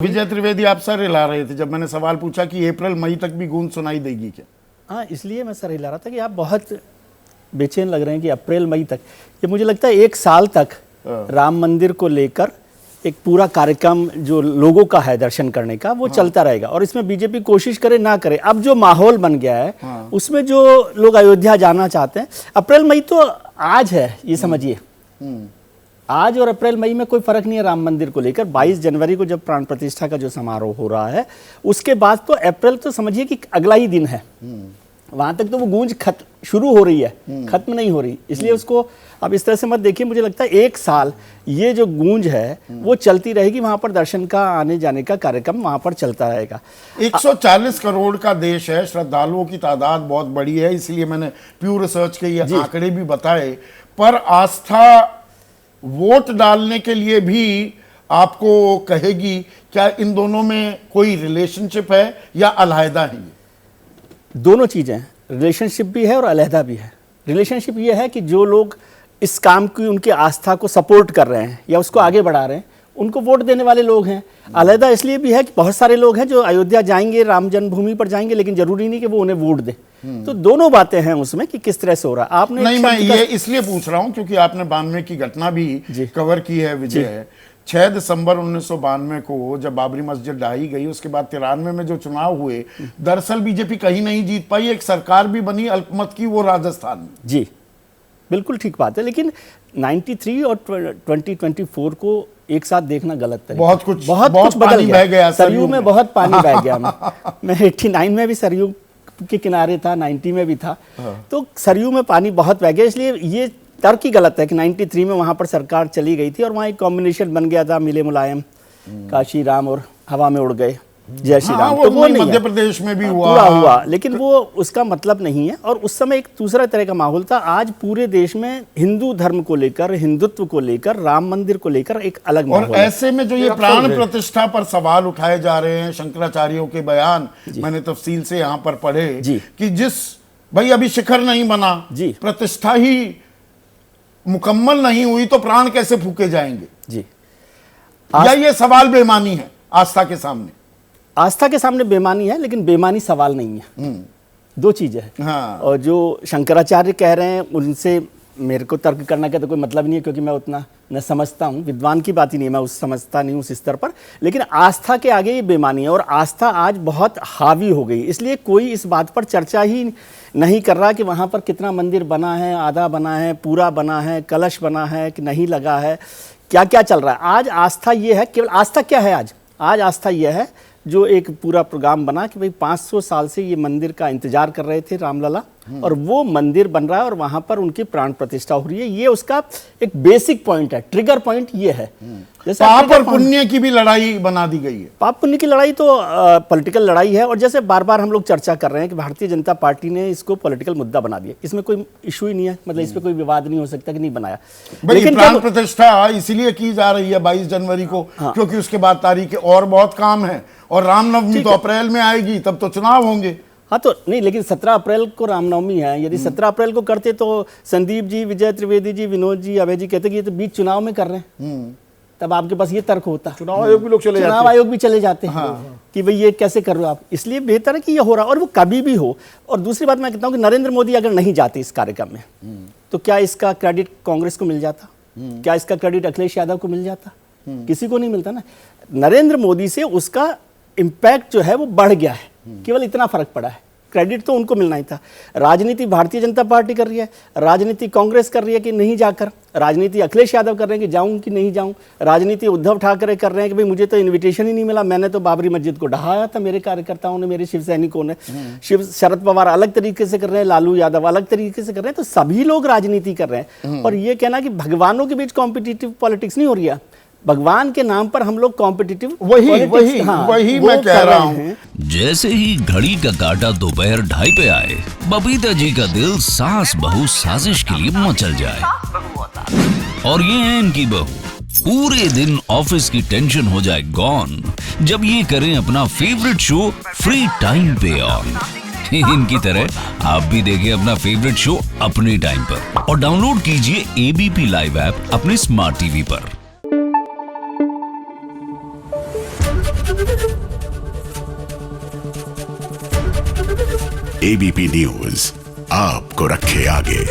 विजय त्रिवेदी आप सर हिला रहे थे जब मैंने सवाल पूछा कि अप्रैल मई तक भी गूंज सुनाई देगी क्या? हाँ, इसलिए मैं सर हिला रहा था कि आप बहुत बेचैन लग रहे हैं कि अप्रैल मई तक, ये मुझे लगता है एक साल तक राम मंदिर को लेकर एक पूरा कार्यक्रम जो लोगों का है दर्शन करने का वो चलता रहेगा। और इसमें बीजेपी कोशिश करे ना करे, अब जो माहौल बन गया है उसमें जो लोग अयोध्या जाना चाहते हैं, अप्रैल मई तो आज है, ये समझिए आज और अप्रैल मई में कोई फर्क नहीं है राम मंदिर को लेकर। 22 जनवरी को जब प्राण प्रतिष्ठा का जो समारोह हो रहा है उसके बाद तो अप्रैल तो समझिए कि अगला ही दिन है, वहां तक तो वो गूंज शुरू हो रही है, खत्म नहीं हो रही। इसलिए उसको अब इस तरह से मत देखिए। मुझे लगता है एक साल ये जो गूंज है वो चलती रहेगी, वहां पर दर्शन का आने जाने का कार्यक्रम वहां पर चलता रहेगा। 140 करोड़ का देश है, श्रद्धालुओं की तादाद बहुत बड़ी है, इसलिए मैंने प्यू रिसर्च के ये आंकड़े भी बताए। पर आस्था वोट डालने के लिए भी आपको कहेगी क्या इन दोनों में कोई रिलेशनशिप है या अलहदा है? ये दोनों चीजें, रिलेशनशिप भी है और अलहदा भी है। रिलेशनशिप ये है कि जो लोग इस काम की उनकी आस्था को सपोर्ट कर रहे हैं या उसको आगे बढ़ा रहे हैं उनको वोट देने वाले लोग हैं। अलहदा इसलिए भी है कि बहुत सारे लोग हैं जो अयोध्या जाएंगे, राम जन्मभूमि पर जाएंगे, लेकिन जरूरी नहीं कि वो उन्हें वोट दे। तो दोनों बातें हैं उसमें कि किस तरह से हो रहा है। आपने नहीं, मैं ये इसलिए पूछ रहा हूं क्योंकि आपने 92 की घटना भी कवर की है विजय। 6 दिसंबर 1992 को जब बाबरी मस्जिद ढाई गई, उसके बाद 93 में जो चुनाव हुए, दरअसल बीजेपी कहीं नहीं जीत पाई, एक सरकार भी बनी अल्पमत की, वो राजस्थान में। जी बिल्कुल ठीक बात है, लेकिन 93 और 2024 को एक साथ देखना गलत है। बहुत कुछ बदल गया। सरयू में बहुत पानी बह गया। मैं 89 में भी सरयू के किनारे था, 90 में भी था, तो सरयू में पानी बहुत बह गया। इसलिए ये तर्क ही गलत है कि 93 में वहां पर सरकार चली गई थी और वहां एक कॉम्बिनेशन बन गया था, मिले मुलायम, काशी राम और हवा में उड़ गए जय श्री राम। तो वो नहीं, मध्य प्रदेश में भी हुआ, लेकिन वो उसका मतलब नहीं है। और उस समय एक दूसरा तरह का माहौल था। आज पूरे देश में हिंदू धर्म को लेकर, हिंदुत्व को लेकर, राम मंदिर को लेकर एक अलग माहौल है। ऐसे में जो ये प्राण प्रतिष्ठा पर सवाल उठाए जा रहे हैं, शंकराचार्यों के बयान मैंने तफसील से यहाँ पर पढ़े कि जिस भाई अभी शिखर नहीं बना, प्रतिष्ठा ही मुकम्मल नहीं हुई, तो प्राण कैसे फूके जाएंगे? या ये सवाल बेमानी है आस्था के सामने? आस्था के सामने बेमानी है, लेकिन बेमानी सवाल नहीं है। दो चीजें हैं। हाँ। और जो शंकराचार्य कह रहे हैं उनसे मेरे को तर्क करने का तो कोई मतलब नहीं है, क्योंकि मैं उतना न समझता हूँ, विद्वान की बात ही नहीं, मैं उस समझता नहीं हूँ उस स्तर पर। लेकिन आस्था के आगे ये बेमानी है, और आस्था आज बहुत हावी हो गई। इसलिए कोई इस बात पर चर्चा ही नहीं कर रहा कि वहाँ पर कितना मंदिर बना है, आधा बना है, पूरा बना है, कलश बना है कि नहीं लगा है, क्या क्या चल रहा है। आज आस्था ये है, केवल आस्था क्या है आज आस्था ये है जो एक पूरा प्रोग्राम बना कि भाई 500 साल से ये मंदिर का इंतजार कर रहे थे रामलला, और वो मंदिर बन रहा है और वहां पर उनकी प्राण प्रतिष्ठा हो रही है। ये उसका एक बेसिक पॉइंट है, ट्रिगर पॉइंट ये है। जैसे पाप और पुण्य की भी लड़ाई बना दी गई है। पाप पुण्य की लड़ाई तो पॉलिटिकल लड़ाई है, और जैसे बार बार हम लोग चर्चा कर रहे हैं कि भारतीय जनता पार्टी ने इसको पॉलिटिकल मुद्दा बना दिया। इसमें कोई इशू ही नहीं है, मतलब इस पर कोई विवाद नहीं हो सकता कि नहीं बनाया। लेकिन प्राण प्रतिष्ठा इसीलिए की जा रही है 22 जनवरी को, क्योंकि उसके बाद तारीख और बहुत काम है, और रामनवमी तो अप्रैल में आएगी, तब तो चुनाव होंगे। हाँ तो नहीं, लेकिन 17 अप्रैल को रामनवमी है। यदि 17 अप्रैल को करते तो संदीप जी, विजय त्रिवेदी जी, विनोद जी, अभय जी कहते कि ये तो बीच चुनाव में कर रहे हैं, तब आपके पास ये तर्क होता। चुनाव आयोग भी लोग चले जाते, चुनाव आयोग भी चले जाते हैं कि भाई ये कैसे कर रहे हो आप। इसलिए बेहतर है कि ये हो रहा, और वो कभी भी हो। और दूसरी बात मैं कहता हूँ कि नरेंद्र मोदी अगर नहीं जाते इस कार्यक्रम में तो क्या इसका क्रेडिट कांग्रेस को मिल जाता? क्या इसका क्रेडिट अखिलेश यादव को मिल जाता? किसी को नहीं मिलता ना। नरेंद्र मोदी से उसका इम्पैक्ट जो है वो बढ़ गया है, केवल इतना फर्क पड़ा है। क्रेडिट तो उनको मिलना ही था। राजनीति भारतीय जनता पार्टी कर रही है, राजनीति कांग्रेस कर रही है कि नहीं जाकर, राजनीति अखिलेश यादव कर रहे हैं कि जाऊं कि नहीं जाऊं, राजनीति उद्धव ठाकरे कर रहे हैं कि भाई मुझे तो इनविटेशन ही नहीं मिला, मैंने तो बाबरी मस्जिद को ढहाया था, मेरे कार्यकर्ताओं ने, मेरे शिव सैनिकों ने। शरद पवार अलग तरीके से कर रहे हैं, लालू यादव अलग तरीके से कर रहे हैं। तो सभी लोग राजनीति कर रहे हैं। और ये कहना कि भगवानों के बीच कॉम्पिटिटिव पॉलिटिक्स नहीं हो रही है, भगवान के नाम पर हम लोग कॉम्पिटिटिव वही मैं कह रहा हूँ। जैसे ही घड़ी का काटा दोपहर 2:30 पे आए, बबीता जी का दिल सास बहू साजिश के लिए मचल जाए। और ये है इनकी बहू, पूरे दिन ऑफिस की टेंशन हो जाए गॉन जब ये करें अपना फेवरेट शो फ्री टाइम पे ऑन। इनकी तरह आप भी देखें अपना फेवरेट शो अपने टाइम पर, और डाउनलोड कीजिए ABP लाइव ऐप अपने स्मार्ट टीवी पर। एबीपी न्यूज आपको रखे आगे।